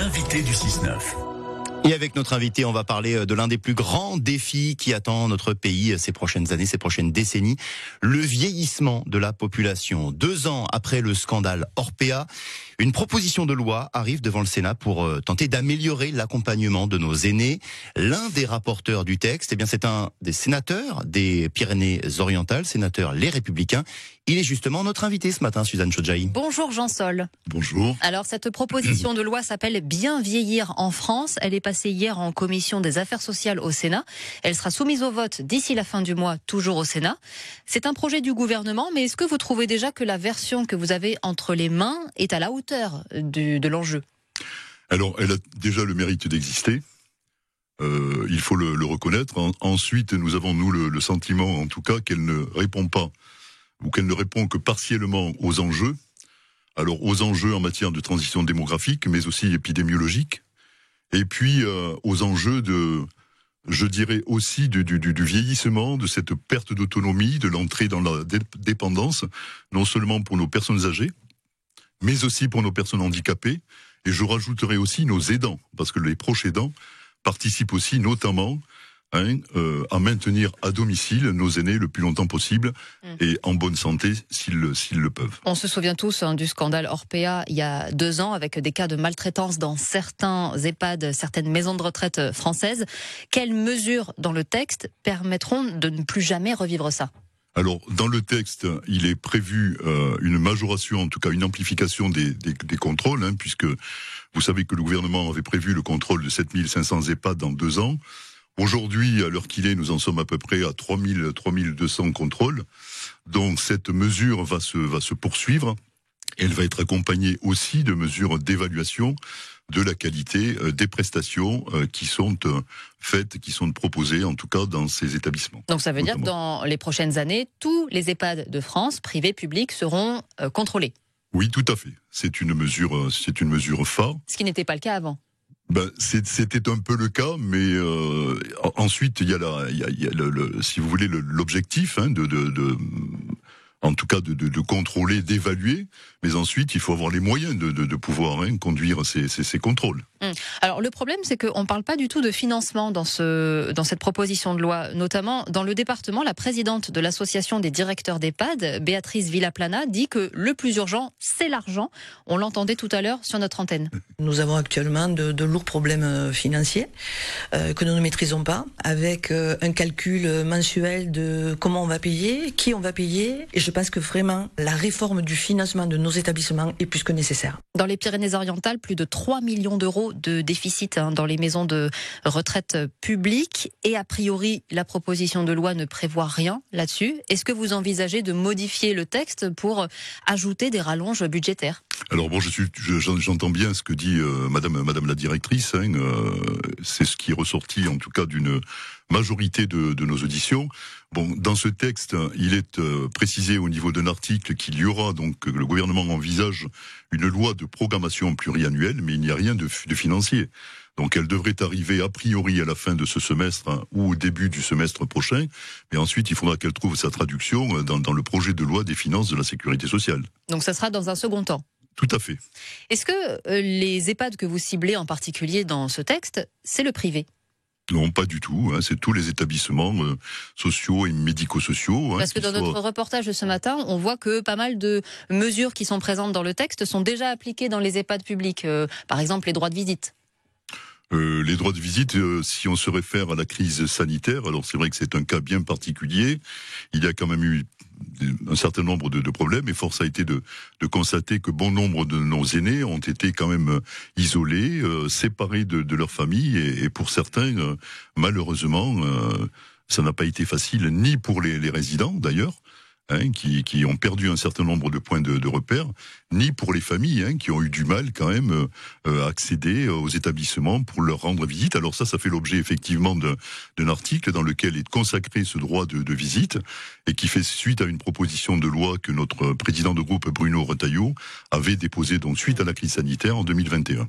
L'invité du 6-9. Et avec notre invité, on va parler de l'un des plus grands défis qui attend notre pays ces prochaines années, ces prochaines décennies, le vieillissement de la population. 2 ans après le scandale Orpea, une proposition de loi arrive devant le Sénat pour tenter d'améliorer l'accompagnement de nos aînés. L'un des rapporteurs du texte, eh bien, c'est un des sénateurs des Pyrénées-Orientales, sénateur Les Républicains. Il est justement notre invité ce matin, Suzanne Chodjaï. Bonjour Jean Sol. Bonjour. Alors cette proposition de loi s'appelle Bien vieillir en France. Elle est passée hier en commission des affaires sociales au Sénat. Elle sera soumise au vote d'ici la fin du mois, toujours au Sénat. C'est un projet du gouvernement, mais est-ce que vous trouvez déjà que la version que vous avez entre les mains est à la hauteur de l'enjeu ? Alors, elle a déjà le mérite d'exister. Il faut le reconnaître. Ensuite, nous avons, le sentiment, en tout cas, qu'elle ne répond pas, ou qu'elle ne répond que partiellement aux enjeux. Alors, aux enjeux en matière de transition démographique, mais aussi épidémiologique. Et puis, aux enjeux je dirais aussi du vieillissement, de cette perte d'autonomie, de l'entrée dans la dépendance, non seulement pour nos personnes âgées, mais aussi pour nos personnes handicapées. Et je rajouterai aussi nos aidants, parce que les proches aidants participent aussi notamment à maintenir à domicile nos aînés le plus longtemps possible et en bonne santé s'ils le peuvent. On se souvient tous du scandale Orpea il y a 2 ans avec des cas de maltraitance dans certains EHPAD, certaines maisons de retraite françaises. Quelles mesures dans le texte permettront de ne plus jamais revivre ça ? Alors, dans le texte, il est prévu une majoration, en tout cas une amplification des contrôles, puisque vous savez que le gouvernement avait prévu le contrôle de 7500 EHPAD dans 2 ans. Aujourd'hui, à l'heure qu'il est, nous en sommes à peu près à 3200 contrôles. Donc cette mesure va se poursuivre. Elle va être accompagnée aussi de mesures d'évaluation de la qualité des prestations qui sont faites, qui sont proposées, en tout cas dans ces établissements. Donc ça veut dire que dans les prochaines années, tous les EHPAD de France, privés, publics, seront contrôlés. Oui, tout à fait. C'est une mesure phare. Ce qui n'était pas le cas avant. C'était un peu le cas, mais ensuite il y a si vous voulez l'objectif en tout cas de contrôler, d'évaluer, mais ensuite il faut avoir les moyens de pouvoir conduire ces contrôles. Alors le problème, c'est qu'on ne parle pas du tout de financement dans cette proposition de loi. Notamment dans le département, la présidente de l'association des directeurs d'EHPAD, Béatrice Villaplana, dit que le plus urgent, c'est l'argent. On l'entendait tout à l'heure sur notre antenne. Nous avons actuellement de lourds problèmes financiers que nous ne maîtrisons pas, avec un calcul mensuel de comment on va payer, qui on va payer. Et je pense que vraiment, la réforme du financement de nos établissements est plus que nécessaire. Dans les Pyrénées-Orientales, plus de 3 millions d'euros de déficit dans les maisons de retraite publiques. Et a priori, la proposition de loi ne prévoit rien là-dessus. Est-ce que vous envisagez de modifier le texte pour ajouter des rallonges budgétaires ? Alors bon, j'entends bien ce que dit Madame la directrice. C'est ce qui est ressorti, en tout cas, d'une majorité de nos auditions. Bon, dans ce texte, il est précisé au niveau d'un article qu'il y aura, donc, le gouvernement envisage une loi de programmation pluriannuelle, mais il n'y a rien de financier. Donc elle devrait arriver a priori à la fin de ce semestre ou au début du semestre prochain, mais ensuite il faudra qu'elle trouve sa traduction dans le projet de loi des finances de la sécurité sociale. Donc ça sera dans un second temps. Tout à fait. Est-ce que les EHPAD que vous ciblez en particulier dans ce texte, c'est le privé ? Non, pas du tout. C'est tous les établissements sociaux et médico-sociaux. Parce que dans notre reportage de ce matin, on voit que pas mal de mesures qui sont présentes dans le texte sont déjà appliquées dans les EHPAD publics. Par exemple, les droits de visite. Les droits de visite, si on se réfère à la crise sanitaire, alors c'est vrai que c'est un cas bien particulier. Il y a quand même eu un certain nombre de problèmes, et force a été de constater que bon nombre de nos aînés ont été quand même isolés, séparés de leur famille, et pour certains, malheureusement, ça n'a pas été facile, ni pour les résidents d'ailleurs, qui ont perdu un certain nombre de points de repère, ni pour les familles qui ont eu du mal quand même à accéder aux établissements pour leur rendre visite. Alors ça fait l'objet effectivement d'un article dans lequel est consacré ce droit de visite, et qui fait suite à une proposition de loi que notre président de groupe Bruno Retailleau avait déposée donc suite à la crise sanitaire en 2021.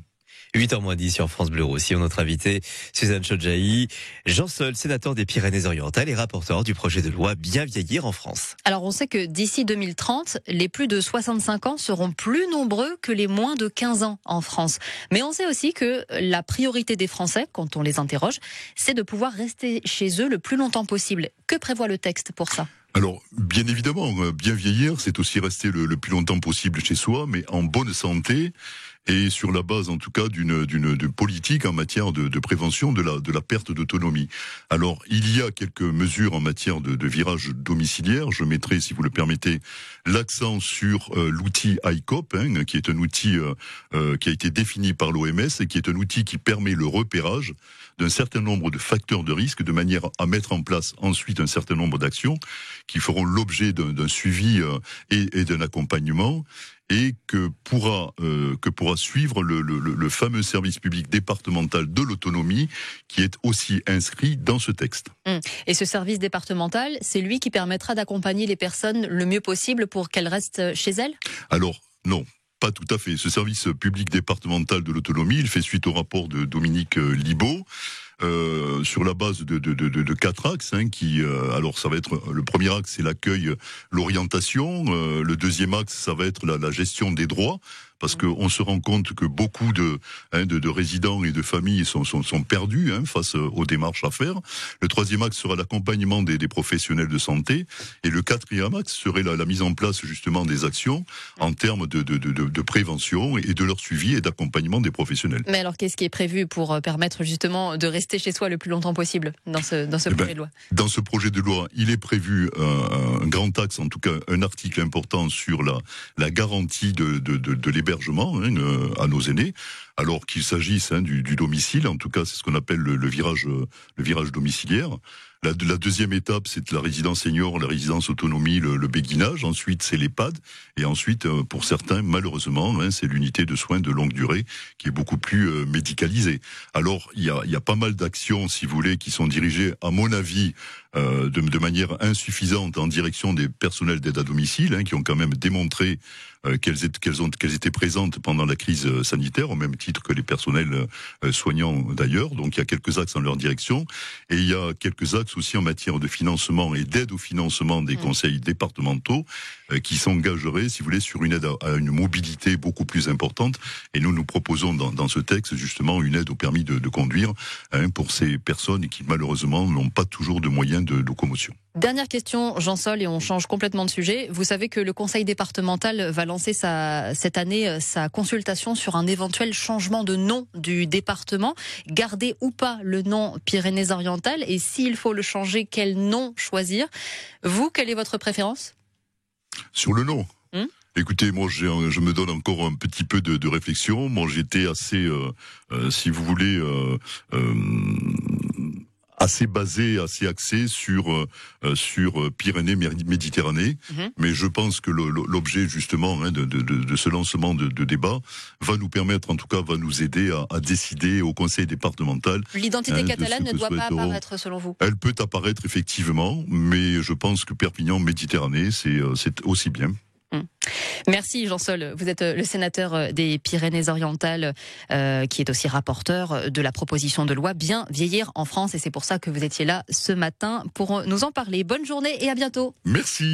8h moins 10 sur France Bleu Roussillon. Notre invité, Suzanne Chodjahi, Jean Sol, sénateur des Pyrénées-Orientales et rapporteur du projet de loi Bien vieillir en France. Alors on sait que d'ici 2030, les plus de 65 ans seront plus nombreux que les moins de 15 ans en France. Mais on sait aussi que la priorité des Français, quand on les interroge, c'est de pouvoir rester chez eux le plus longtemps possible. Que prévoit le texte pour ça ? Alors, bien évidemment, bien vieillir, c'est aussi rester le plus longtemps possible chez soi, mais en bonne santé et sur la base, en tout cas, d'une politique en matière de prévention de la perte d'autonomie. Alors, il y a quelques mesures en matière de virage domiciliaire. Je mettrai, si vous le permettez, l'accent sur l'outil ICOP, qui est un outil qui a été défini par l'OMS et qui est un outil qui permet le repérage d'un certain nombre de facteurs de risque de manière à mettre en place ensuite un certain nombre d'actions qui feront l'objet d'un suivi et d'un accompagnement et que pourra suivre le fameux service public départemental de l'autonomie qui est aussi inscrit dans ce texte. Et ce service départemental, c'est lui qui permettra d'accompagner les personnes le mieux possible pour qu'elles restent chez elles ? Alors, non. Pas tout à fait. Ce service public départemental de l'autonomie, il fait suite au rapport de Dominique Libaud, sur la base de 4 axes, alors ça va être, le premier axe c'est l'accueil, l'orientation, le deuxième axe ça va être la gestion des droits, parce qu'on se rend compte que beaucoup de résidents et de familles sont perdus face aux démarches à faire. Le troisième axe sera l'accompagnement des professionnels de santé, et le quatrième axe serait la mise en place justement des actions en termes de prévention et de leur suivi et d'accompagnement des professionnels. Mais alors qu'est-ce qui est prévu pour permettre justement de rester chez soi le plus longtemps possible dans ce projet de loi ? Dans ce projet de loi, il est prévu un grand axe, en tout cas un article important sur la garantie de l'hébergement à nos aînés, alors qu'il s'agisse du domicile, en tout cas c'est ce qu'on appelle le virage domiciliaire. La deuxième étape, c'est la résidence senior, la résidence autonomie, le béguinage. Ensuite, c'est l'EHPAD. Et ensuite, pour certains, malheureusement, c'est l'unité de soins de longue durée qui est beaucoup plus médicalisée. Alors, il y a pas mal d'actions, si vous voulez, qui sont dirigées, à mon avis, de manière insuffisante en direction des personnels d'aide à domicile, qui ont quand même démontré qu'elles étaient présentes pendant la crise sanitaire, au même titre que les personnels soignants d'ailleurs. Donc il y a quelques axes en leur direction, et il y a quelques axes aussi en matière de financement et d'aide au financement des conseils départementaux qui s'engageraient, si vous voulez, sur une aide à une mobilité beaucoup plus importante. Et nous proposons dans ce texte justement une aide au permis de conduire pour ces personnes qui malheureusement n'ont pas toujours de moyens de locomotion. Dernière question, Jean Sol, et on change complètement de sujet. Vous savez que le conseil départemental va lancer cette année sa consultation sur un éventuel changement de nom du département. Garder ou pas le nom Pyrénées-Orientales, et s'il faut le changer, quel nom choisir ? Vous, quelle est votre préférence ? Sur le nom Écoutez, moi, je me donne encore un petit peu de réflexion. Moi, j'étais assez, si vous voulez, assez basé, assez axé sur Pyrénées-Méditerranée, mais je pense que l'objet justement de ce lancement de débat va nous permettre, en tout cas, va nous aider à décider au Conseil départemental. L'identité catalane ne doit pas apparaître selon vous ? Elle peut apparaître effectivement, mais je pense que Perpignan-Méditerranée, c'est aussi bien. Merci Jean Sol, vous êtes le sénateur des Pyrénées-Orientales qui est aussi rapporteur de la proposition de loi Bien vieillir en France, et c'est pour ça que vous étiez là ce matin pour nous en parler. Bonne journée et à bientôt. Merci.